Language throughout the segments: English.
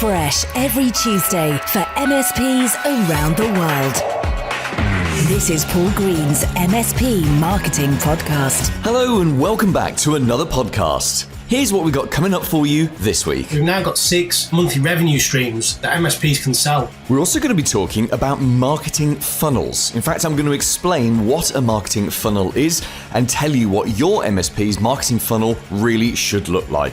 fresh every Tuesday for MSPs around the world. This is Paul Green's MSP Marketing Podcast. Hello and welcome back to another podcast. Here's what we got coming up for you this week. We've now got 6 monthly revenue streams that MSPs can sell. We're also going to be talking about marketing funnels. In fact, I'm going to explain what a marketing funnel is and tell you what your MSP's marketing funnel really should look like.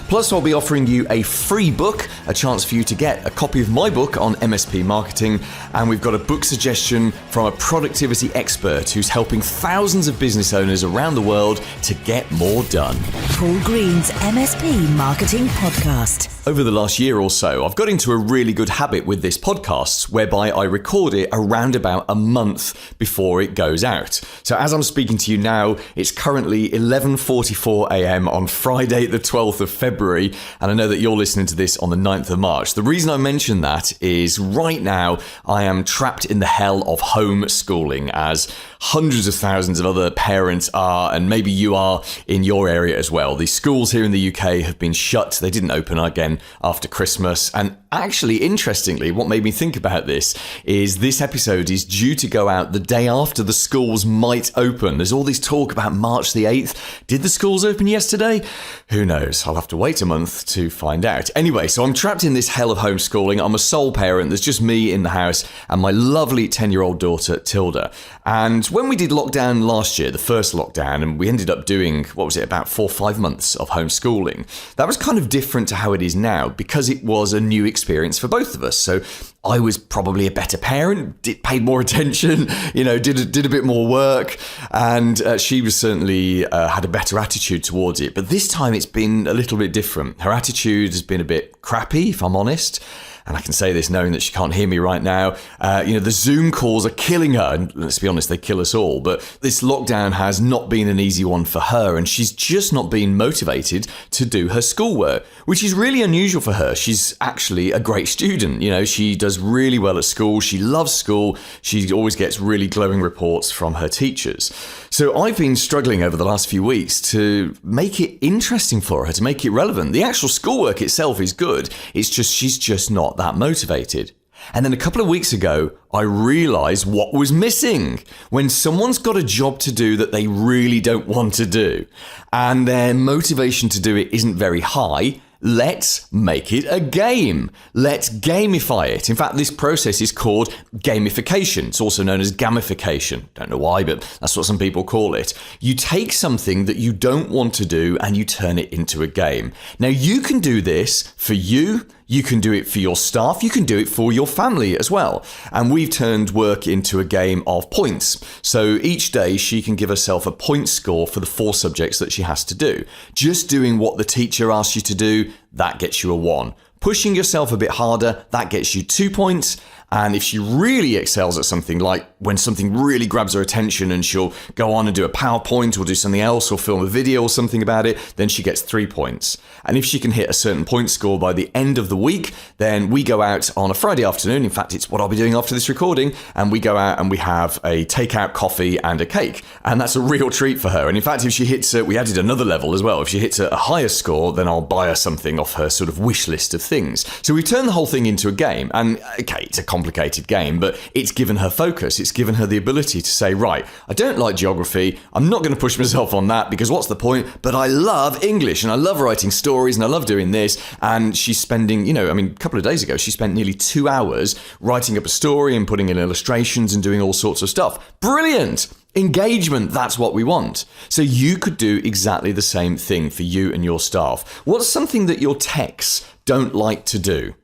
Plus, I'll be offering you a free book, a chance for you to get a copy of my book on MSP marketing, and we've got a book suggestion from a productivity expert who's helping thousands of business owners around the world to get more done. Paul Green's MSP Marketing Podcast. Over the last year or so, I've got into a really good habit with this podcast, whereby I record it around about a month before it goes out. So as I'm speaking to you now, it's currently 11:44 a.m. on Friday, the 12th of February, and I know that you're listening to this on the 9th of March. The reason I mention that is right now I am trapped in the hell of homeschooling, as hundreds of thousands of other parents are, and maybe you are in your area as well. The schools here in the UK have been shut. They didn't open again after Christmas. And actually, interestingly, what made me think about this is this episode is due to go out the day after the schools might open. There's all this talk about March the 8th. Did the schools open yesterday? Who knows? I'll have to wait a month to find out. Anyway, so I'm trapped in this hell of homeschooling. I'm a sole parent. There's just me in the house and my lovely 10-year-old daughter, Tilda. And when we did lockdown last year, the first lockdown, and we ended up doing, about 4 or 5 months of homeschooling, that was kind of different to how it is now because it was a new experience for both of us. So I was probably a better parent, paid more attention, did a bit more work, and she was certainly had a better attitude towards it. But this time it's been a little bit different. Her attitude has been a bit crappy, if I'm honest. And I can say this knowing that she can't hear me right now. The Zoom calls are killing her. And let's be honest, they kill us all. But this lockdown has not been an easy one for her. And she's just not been motivated to do her schoolwork, which is really unusual for her. She's actually a great student. She does really well at school. She loves school. She always gets really glowing reports from her teachers. So I've been struggling over the last few weeks to make it interesting for her, to make it relevant. The actual schoolwork itself is good. It's just she's just not that motivated. And then a couple of weeks ago, I realised what was missing. When someone's got a job to do that they really don't want to do, and their motivation to do it isn't very high, let's make it a game. Let's gamify it. In fact, this process is called gamification. It's also known as gamification. Don't know why, but that's what some people call it. You take something that you don't want to do and you turn it into a game. Now, you can do this for you. You can do it for your staff. You can do it for your family as well. And we've turned work into a game of points. So each day she can give herself a point score for the 4 subjects that she has to do. Just doing what the teacher asks you to do, that gets you a 1. Pushing yourself a bit harder, that gets you 2 points. And if she really excels at something, like when something really grabs her attention and she'll go on and do a PowerPoint or do something else or film a video or something about it, then she gets 3 points. And if she can hit a certain point score by the end of the week, then we go out on a Friday afternoon. In fact, it's what I'll be doing after this recording. And we go out and we have a takeout coffee and a cake. And that's a real treat for her. And in fact, if she hits we added another level as well. If she hits a higher score, then I'll buy her something off her sort of wish list of things. So we've turned the whole thing into a game. And okay, it's a complicated game, but it's given her focus. It's given her the ability to say, right, I don't like geography. I'm not going to push myself on that because what's the point? But I love English and I love writing stories and I love doing this. And she's spending, a couple of days ago, she spent nearly 2 hours writing up a story and putting in illustrations and doing all sorts of stuff. Brilliant. Engagement, that's what we want. So you could do exactly the same thing for you and your staff. What's something that your techs don't like to do?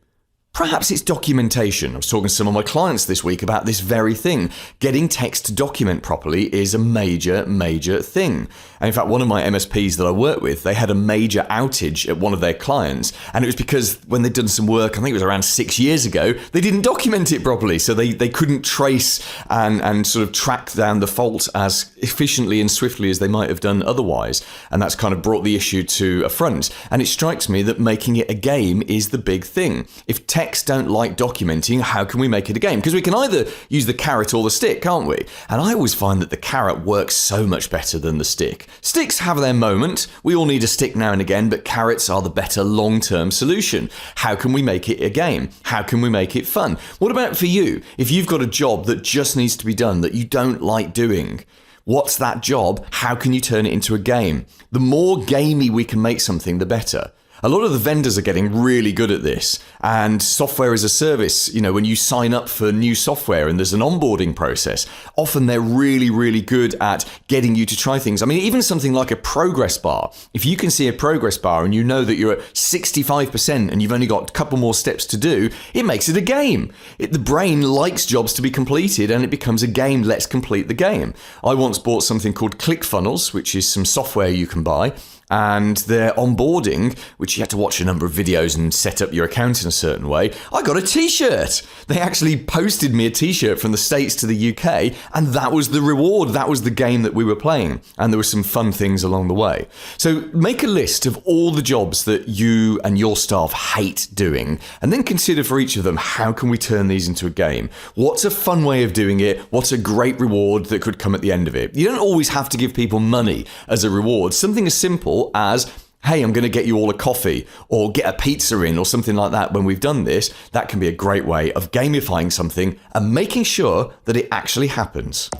Perhaps it's documentation. I was talking to some of my clients this week about this very thing. Getting text to document properly is a major, major thing. And in fact, one of my MSPs that I work with, they had a major outage at one of their clients. And it was because when they'd done some work, I think it was around 6 years ago, they didn't document it properly. So they couldn't trace and sort of track down the fault as efficiently and swiftly as they might have done otherwise. And that's kind of brought the issue to a front. And it strikes me that making it a game is the big thing. If tech execs don't like documenting, how can we make it a game? Because we can either use the carrot or the stick, can't we? And I always find that the carrot works so much better than the stick. Sticks have their moment. We all need a stick now and again, but carrots are the better long-term solution. How can we make it a game? How can we make it fun? What about for you? If you've got a job that just needs to be done that you don't like doing, what's that job? How can you turn it into a game? The more gamey we can make something, the better. A lot of the vendors are getting really good at this, and software as a service, when you sign up for new software and there's an onboarding process, often they're really, really good at getting you to try things. I mean, even something like a progress bar. If you can see a progress bar and you know that you're at 65% and you've only got a couple more steps to do, it makes it a game. The brain likes jobs to be completed, and it becomes a game. Let's complete the game. I once bought something called ClickFunnels, which is some software you can buy. And their onboarding, which you had to watch a number of videos and set up your account in a certain way, I got a t-shirt. They actually posted me a t-shirt from the States to the UK, and that was the reward. That was the game that we were playing. And there were some fun things along the way. So make a list of all the jobs that you and your staff hate doing, and then consider for each of them, how can we turn these into a game? What's a fun way of doing it? What's a great reward that could come at the end of it? You don't always have to give people money as a reward. Something as simple as, hey, I'm going to get you all a coffee or get a pizza in or something like that when we've done this. That can be a great way of gamifying something and making sure that it actually happens.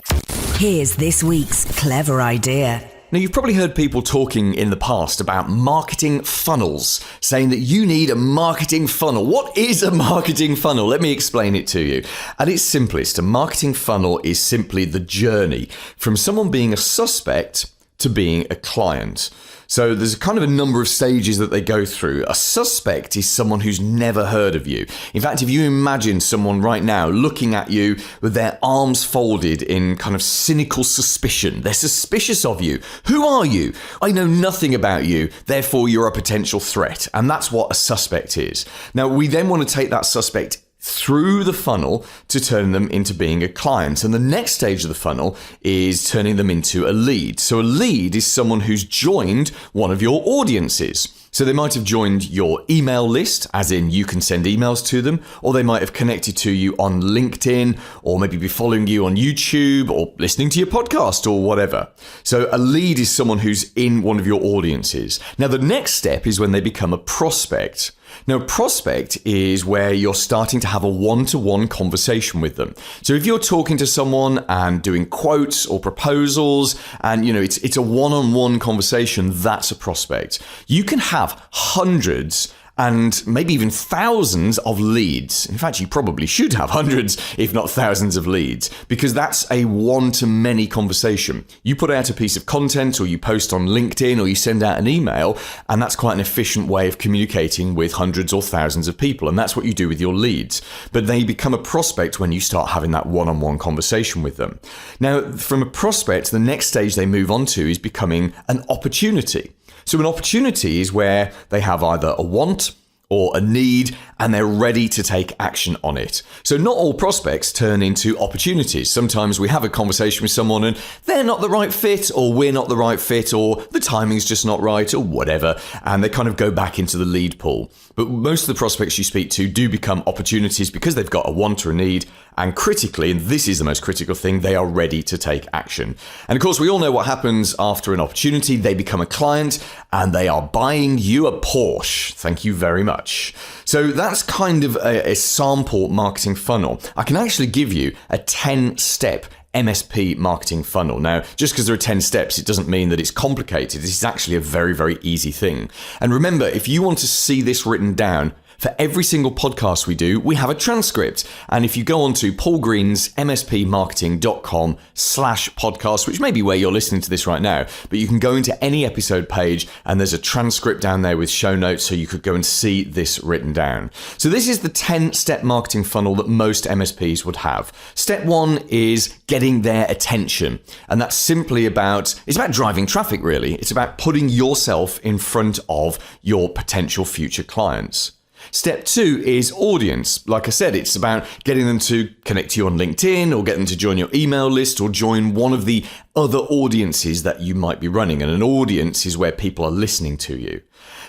Here's this week's clever idea. Now, you've probably heard people talking in the past about marketing funnels, saying that you need a marketing funnel. What is a marketing funnel? Let me explain it to you. At its simplest, a marketing funnel is simply the journey from someone being a suspect to being a client. So there's kind of a number of stages that they go through. A suspect is someone who's never heard of you. In fact, if you imagine someone right now looking at you with their arms folded in kind of cynical suspicion, they're suspicious of you. Who are you? I know nothing about you, therefore you're a potential threat. And that's what a suspect is. Now, we then want to take that suspect through the funnel to turn them into being a client. And the next stage of the funnel is turning them into a lead. So a lead is someone who's joined one of your audiences. So they might have joined your email list, as in you can send emails to them, or they might have connected to you on LinkedIn, or maybe be following you on YouTube, or listening to your podcast, or whatever. So a lead is someone who's in one of your audiences. Now, the next step is when they become a prospect. Now, prospect is where you're starting to have a one-to-one conversation with them. So if you're talking to someone and doing quotes or proposals, and it's a one-on-one conversation, that's a prospect. You can have hundreds and maybe even thousands of leads. In fact, you probably should have hundreds, if not thousands of leads, because that's a one-to-many conversation. You put out a piece of content, or you post on LinkedIn, or you send out an email, and that's quite an efficient way of communicating with hundreds or thousands of people, and that's what you do with your leads. But they become a prospect when you start having that one-on-one conversation with them. Now, from a prospect, the next stage they move on to is becoming an opportunity. So an opportunity is where they have either a want or a need, and they're ready to take action on it. So not all prospects turn into opportunities. Sometimes we have a conversation with someone and they're not the right fit, or we're not the right fit, or the timing's just not right, or whatever, and they kind of go back into the lead pool. But most of the prospects you speak to do become opportunities because they've got a want or a need, and critically, and this is the most critical thing, they are ready to take action. And of course, we all know what happens after an opportunity. They become a client and they are buying you a Porsche. Thank you very much. So that's kind of a sample marketing funnel. I can actually give you a 10-step MSP marketing funnel. Now, just because there are 10 steps, it doesn't mean that it's complicated. This is actually a very, very easy thing. And remember, if you want to see this written down, for every single podcast we do, we have a transcript. And if you go on to paulgreensmspmarketing.com/podcast, which may be where you're listening to this right now, but you can go into any episode page and there's a transcript down there with show notes, so you could go and see this written down. So this is the 10-step marketing funnel that most MSPs would have. Step 1 is getting their attention. And that's simply it's about driving traffic, really. It's about putting yourself in front of your potential future clients. Step 2 is audience. Like I said, it's about getting them to connect to you on LinkedIn, or get them to join your email list, or join one of the other audiences that you might be running. And an audience is where people are listening to you.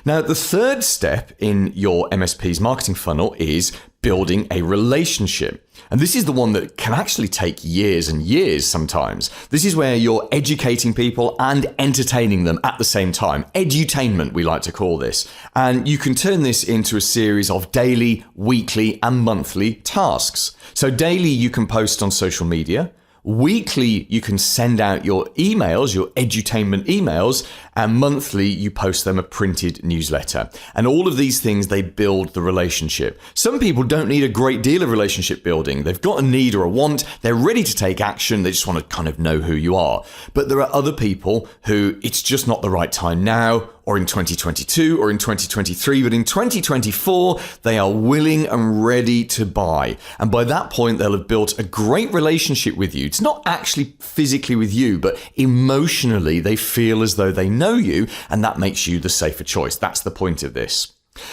Now, the third step in your MSP's marketing funnel is building a relationship. And this is the one that can actually take years and years sometimes. This is where you're educating people and entertaining them at the same time. Edutainment, we like to call this. And you can turn this into a series of daily, weekly, and monthly tasks. So daily, you can post on social media. Weekly, you can send out your emails, your edutainment emails, and monthly, you post them a printed newsletter. And all of these things, they build the relationship. Some people don't need a great deal of relationship building. They've got a need or a want. They're ready to take action. They just want to kind of know who you are. But there are other people who it's just not the right time now, or in 2022 or in 2023, but in 2024, they are willing and ready to buy. And by that point, they'll have built a great relationship with you. It's not actually physically with you, but emotionally, they feel as though they know you, and that makes you the safer choice. That's the point of this.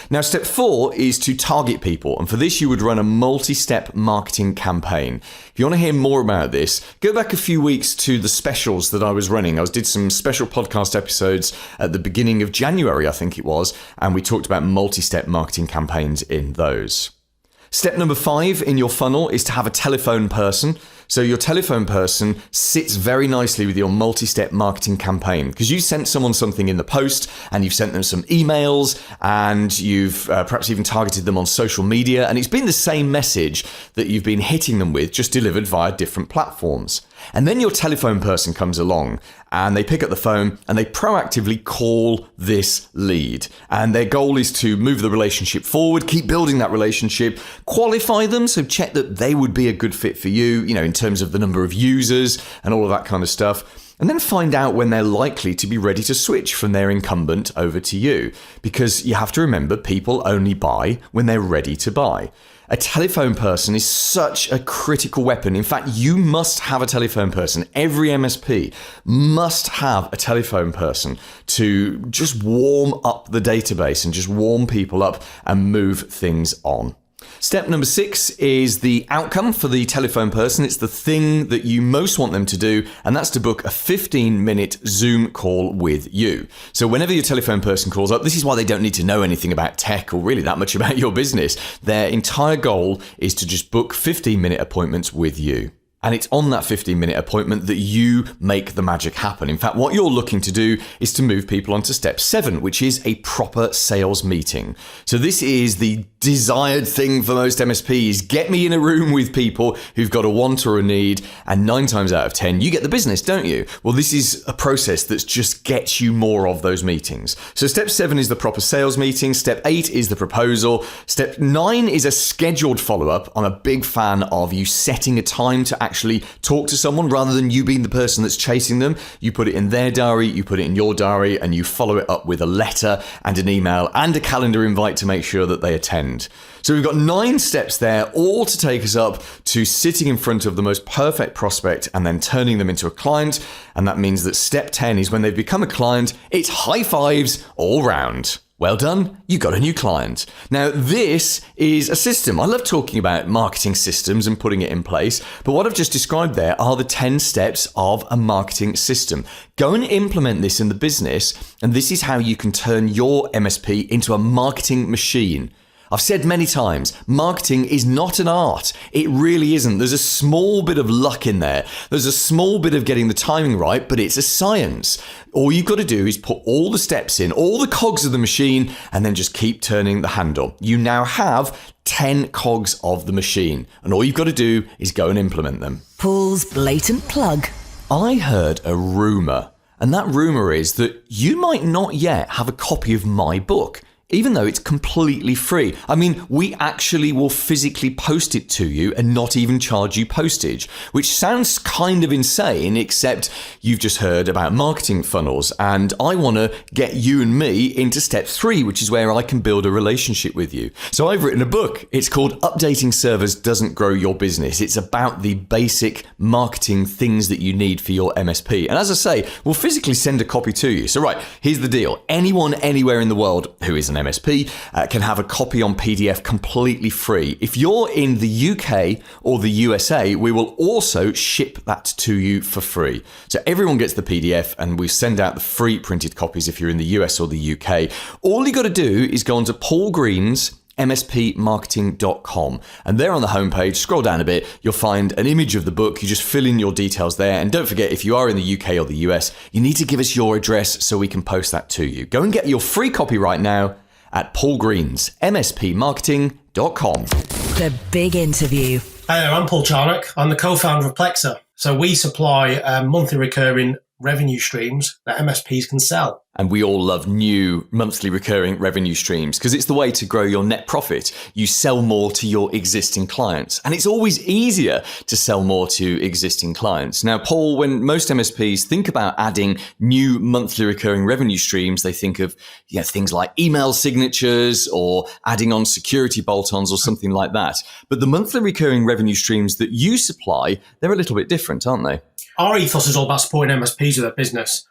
Now, step 4 is to target people. And for this, you would run a multi-step marketing campaign. If you want to hear more about this, go back a few weeks to the specials that I was running. I did some special podcast episodes at the beginning of January, I think it was, and we talked about multi-step marketing campaigns in those. Step number 5 in your funnel is to have a telephone person. So your telephone person sits very nicely with your multi-step marketing campaign because you sent someone something in the post and you've sent them some emails and you've perhaps even targeted them on social media, and it's been the same message that you've been hitting them with, just delivered via different platforms. And then your telephone person comes along and they pick up the phone and they proactively call this lead. And their goal is to move the relationship forward, keep building that relationship, qualify them, so check that they would be a good fit for you, in terms of the number of users and all of that kind of stuff. And then find out when they're likely to be ready to switch from their incumbent over to you. Because you have to remember, people only buy when they're ready to buy. A telephone person is such a critical weapon. In fact, you must have a telephone person. Every MSP must have a telephone person to just warm up the database and just warm people up and move things on. Step number 6 is the outcome for the telephone person. It's the thing that you most want them to do, and that's to book a 15-minute Zoom call with you. So whenever your telephone person calls up, this is why they don't need to know anything about tech or really that much about your business. Their entire goal is to just book 15-minute appointments with you. And it's on that 15-minute appointment that you make the magic happen. In fact, what you're looking to do is to move people onto step 7, which is a proper sales meeting. So this is the desired thing for most MSPs. Get me in a room with people who've got a want or a need, and 9 times out of 10, you get the business, don't you? Well, this is a process that just gets you more of those meetings. So step 7 is the proper sales meeting. Step 8 is the proposal. Step 9 is a scheduled follow-up. I'm a big fan of you setting a time to actually talk to someone rather than you being the person that's chasing them. You put it in their diary, you put it in your diary, and you follow it up with a letter and an email and a calendar invite to make sure that they attend. So we've got 9 steps there, all to take us up to sitting in front of the most perfect prospect and then turning them into a client. And that means that step 10 is when they've become a client, it's high fives all round. Well done, you got a new client. Now, this is a system. I love talking about marketing systems and putting it in place, but what I've just described there are the 10 steps of a marketing system. Go and implement this in the business, and this is how you can turn your MSP into a marketing machine. I've said many times, marketing is not an art. It really isn't. There's a small bit of luck in there. There's a small bit of getting the timing right, but it's a science. All you've got to do is put all the steps in, all the cogs of the machine, and then just keep turning the handle. You now have 10 cogs of the machine, and all you've got to do is go and implement them. Paul's blatant plug. I heard a rumour, and that rumour is that you might not yet have a copy of my book, even though it's completely free. I mean, we actually will physically post it to you and not even charge you postage, which sounds kind of insane, except you've just heard about marketing funnels, and I want to get you and me into step 3, which is where I can build a relationship with you. So I've written a book. It's called Updating Servers Doesn't Grow Your Business. It's about the basic marketing things that you need for your MSP. And as I say, we'll physically send a copy to you. So right, here's the deal. Anyone anywhere in the world who is an an MSP, can have a copy on PDF completely free. If you're in the UK or the USA, we will also ship that to you for free. So everyone gets the PDF and we send out the free printed copies if you're in the US or the UK. All you got to do is go onto Paul Green's mspmarketing.com, and there on the homepage, scroll down a bit, you'll find an image of the book. You just fill in your details there, and don't forget, if you are in the UK or the US, you need to give us your address so we can post that to you. Go and get your free copy right now at Paul Green's mspmarketing.com. The big interview. Hi there, I'm Paul Charnock. I'm the co-founder of Plexa. So we supply monthly recurring revenue streams that MSPs can sell. And we all love new monthly recurring revenue streams because it's the way to grow your net profit. You sell more to your existing clients, and it's always easier to sell more to existing clients. Now, Paul, when most MSPs think about adding new monthly recurring revenue streams, they think of things like email signatures or adding on security bolt-ons or something like that. But the monthly recurring revenue streams that you supply, they're a little bit different, aren't they? Our ethos is all about supporting MSPs with their business.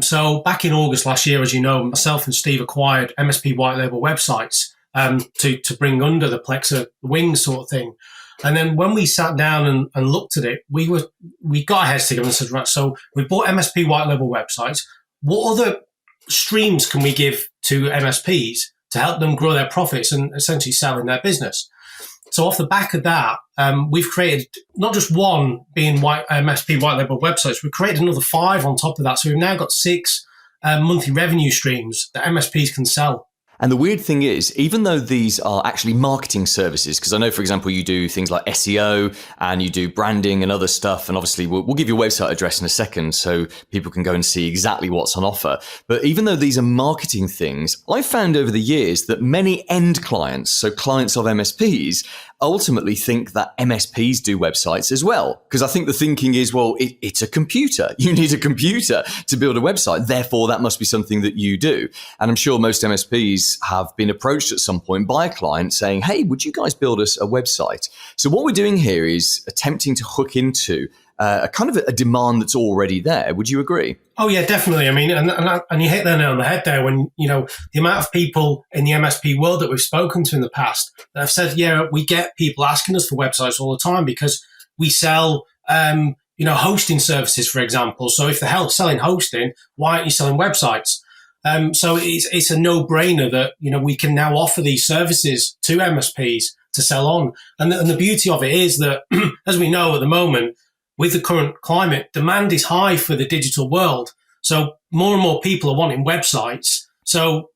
So back in August last year, as you know, myself and Steve acquired MSP white label websites to bring under the Plexa wing sort of thing. And then when we sat down and looked at it, we got our heads together and said, right, so we bought MSP white label websites. What other streams can we give to MSPs to help them grow their profits and essentially sell in their business? So off the back of that, we've created not just one being MSP white label websites, we've created another 5 on top of that. So we've now got 6 monthly revenue streams that MSPs can sell. And the weird thing is, even though these are actually marketing services, because I know, for example, you do things like SEO and you do branding and other stuff, and obviously we'll give your website address in a second so people can go and see exactly what's on offer. But even though these are marketing things, I've found over the years that many end clients, so clients of MSPs, ultimately think that MSPs do websites as well. Because I think the thinking is, well, it's a computer. You need a computer to build a website. Therefore, that must be something that you do. And I'm sure most MSPs have been approached at some point by a client saying, hey, would you guys build us a website? So what we're doing here is attempting to hook into a kind of a demand that's already there. Would you agree? Oh, yeah, definitely. I mean, and you hit the nail on the head there when, the amount of people in the MSP world that we've spoken to in the past that have said, yeah, we get people asking us for websites all the time because we sell, hosting services, for example. So if they're selling hosting, why aren't you selling websites? So it's a no-brainer that, we can now offer these services to MSPs to sell on. And the beauty of it is that, as we know at the moment, with the current climate, demand is high for the digital world. So more and more people are wanting websites. So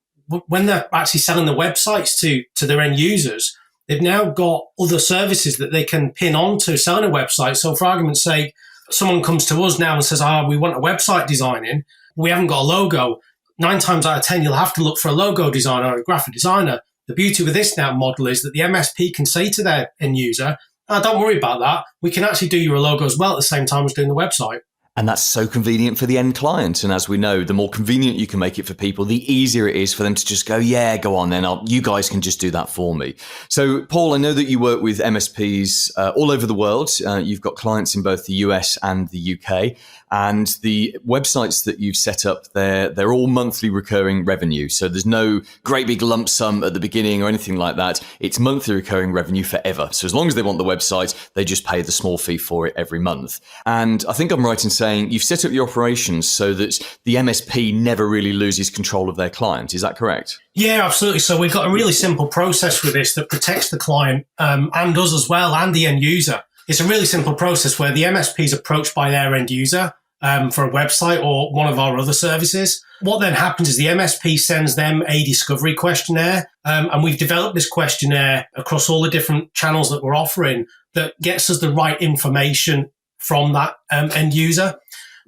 when they're actually selling the websites to their end users, they've now got other services that they can pin onto selling a website. So for argument's sake, someone comes to us now and says, we want a website designing. We haven't got a logo. 9 times out of 10, you'll have to look for a logo designer or a graphic designer. The beauty with this now model is that the MSP can say to their end user, don't worry about that. We can actually do your logo as well at the same time as doing the website. And that's so convenient for the end client. And as we know, the more convenient you can make it for people, the easier it is for them to just go, yeah, go on then. You guys can just do that for me. So, Paul, I know that you work with MSPs all over the world. You've got clients in both the US and the UK. And the websites that you've set up, they're all monthly recurring revenue. So there's no great big lump sum at the beginning or anything like that. It's monthly recurring revenue forever. So as long as they want the website, they just pay the small fee for it every month. And I think I'm right in saying you've set up your operations so that the MSP never really loses control of their client. Is that correct? Yeah, absolutely. So we've got a really simple process with this that protects the client and us as well, and the end user. It's a really simple process where the MSP is approached by their end user for a website or one of our other services. What then happens is the MSP sends them a discovery questionnaire, and we've developed this questionnaire across all the different channels that we're offering that gets us the right information from that end user.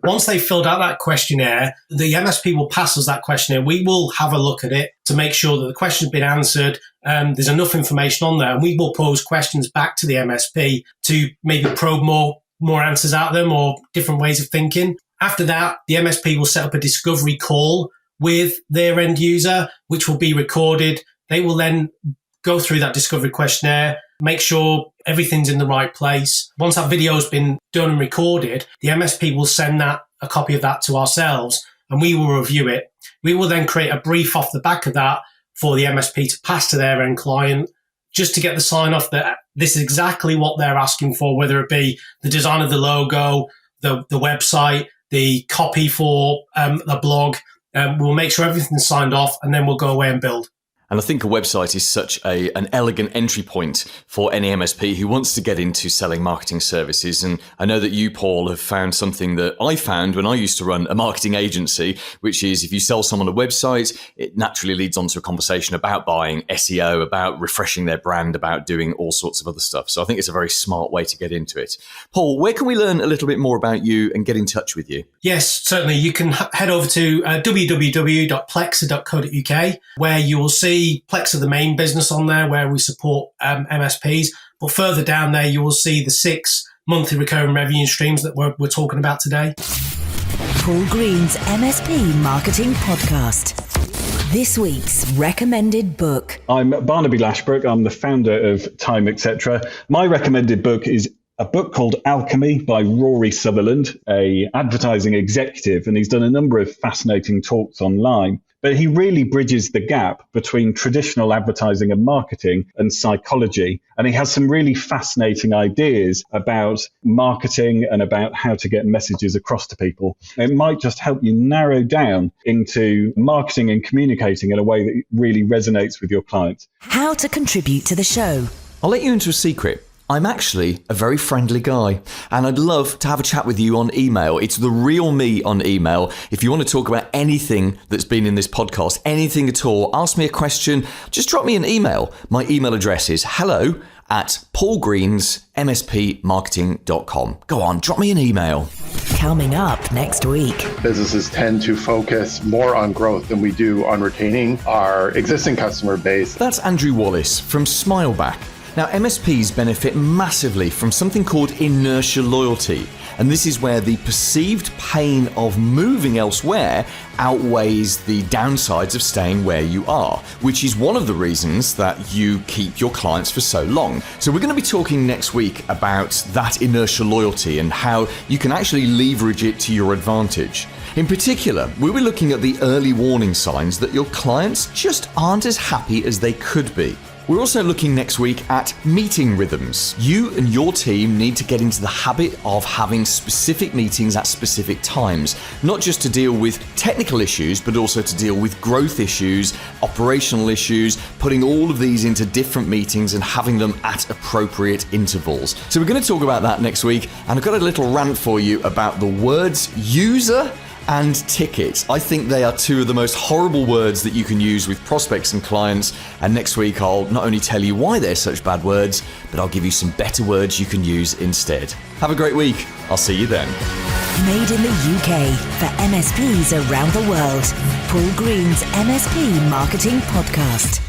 Once they've filled out that questionnaire, the MSP will pass us that questionnaire. We will have a look at it to make sure that the question's been answered. There's enough information on there, and we will pose questions back to the MSP to maybe probe more answers out of them or different ways of thinking. After that, the MSP will set up a discovery call with their end user, which will be recorded. They will then go through that discovery questionnaire, make sure everything's in the right place. Once that video has been done and recorded, the MSP will send a copy of that to ourselves, and we will review it. We will then create a brief off the back of that for the MSP to pass to their end client, just to get the sign off that this is exactly what they're asking for, whether it be the design of the logo, the website, the copy for the blog. We'll make sure everything's signed off, and then we'll go away and build. And I think a website is such an elegant entry point for any MSP who wants to get into selling marketing services. And I know that you, Paul, have found something that I found when I used to run a marketing agency, which is if you sell someone a website, it naturally leads on to a conversation about buying, SEO, about refreshing their brand, about doing all sorts of other stuff. So I think it's a very smart way to get into it. Paul, where can we learn a little bit more about you and get in touch with you? Yes, certainly. You can head over to www.plexa.co.uk, where you will see Plexa, the main business on there, where we support MSPs. But further down there, you will see the 6 monthly recurring revenue streams that we're talking about today. Paul Green's MSP Marketing Podcast. This week's recommended book. I'm Barnaby Lashbrooke. I'm the founder of Time, etc. My recommended book is a book called Alchemy by Rory Sutherland, a advertising executive, and he's done a number of fascinating talks online. But he really bridges the gap between traditional advertising and marketing and psychology. And he has some really fascinating ideas about marketing and about how to get messages across to people. It might just help you narrow down into marketing and communicating in a way that really resonates with your clients. How to contribute to the show. I'll let you into a secret. I'm actually a very friendly guy, and I'd love to have a chat with you on email. It's the real me on email. If you want to talk about anything that's been in this podcast, anything at all, ask me a question, just drop me an email. My email address is hello@paulgreensmspmarketing.com. Go on, drop me an email. Coming up next week. Businesses tend to focus more on growth than we do on retaining our existing customer base. That's Andrew Wallace from Smileback. Now, MSPs benefit massively from something called inertia loyalty. And this is where the perceived pain of moving elsewhere outweighs the downsides of staying where you are, which is one of the reasons that you keep your clients for so long. So we're going to be talking next week about that inertia loyalty and how you can actually leverage it to your advantage. In particular, we'll be looking at the early warning signs that your clients just aren't as happy as they could be. We're also looking next week at meeting rhythms. You and your team need to get into the habit of having specific meetings at specific times, not just to deal with technical issues, but also to deal with growth issues, operational issues, putting all of these into different meetings and having them at appropriate intervals. So we're going to talk about that next week, and I've got a little rant for you about the words user and ticket. I think they are two of the most horrible words that you can use with prospects and clients. And next week, I'll not only tell you why they're such bad words, but I'll give you some better words you can use instead. Have a great week. I'll see you then. Made in the UK for MSPs around the world. Paul Green's MSP Marketing Podcast.